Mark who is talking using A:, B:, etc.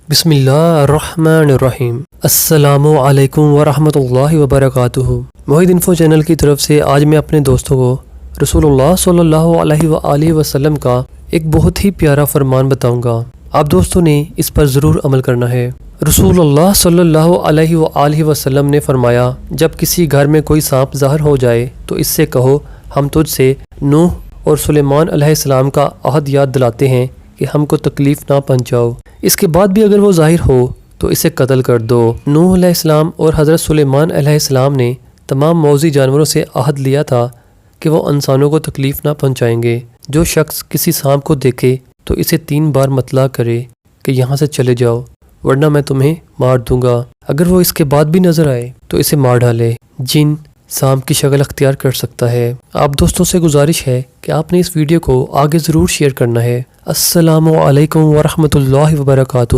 A: بسم اللہ الرحمن الرحیم۔ السلام علیکم ورحمۃ اللہ وبرکاتہ۔ محی انفو چینل کی طرف سے آج میں اپنے دوستوں کو رسول اللہ صلی اللہ علیہ وآلہ وسلم کا ایک بہت ہی پیارا فرمان بتاؤں گا۔ آپ دوستوں نے اس پر ضرور عمل کرنا ہے۔ رسول اللہ صلی اللہ علیہ وآلہ وسلم نے فرمایا، جب کسی گھر میں کوئی سانپ ظاہر ہو جائے تو اس سے کہو، ہم تجھ سے نوح اور سلیمان علیہ السلام کا عہد یاد دلاتے ہیں کہ ہم کو تکلیف نہ پہنچاؤ۔ اس کے بعد بھی اگر وہ ظاہر ہو تو اسے قتل کر دو۔ نوح علیہ السلام اور حضرت سلیمان علیہ السلام نے تمام موذی جانوروں سے عہد لیا تھا کہ وہ انسانوں کو تکلیف نہ پہنچائیں گے۔ جو شخص کسی سانپ کو دیکھے تو اسے 3 بار مطلع کرے کہ یہاں سے چلے جاؤ ورنہ میں تمہیں مار دوں گا۔ اگر وہ اس کے بعد بھی نظر آئے تو اسے مار ڈالے۔ جن سانپ کی شکل اختیار کر سکتا ہے۔ آپ دوستوں سے گزارش ہے کہ آپ نے اس ویڈیو کو آگے ضرور شیئر کرنا ہے۔ السلام علیکم ورحمۃ اللہ وبرکاتہ۔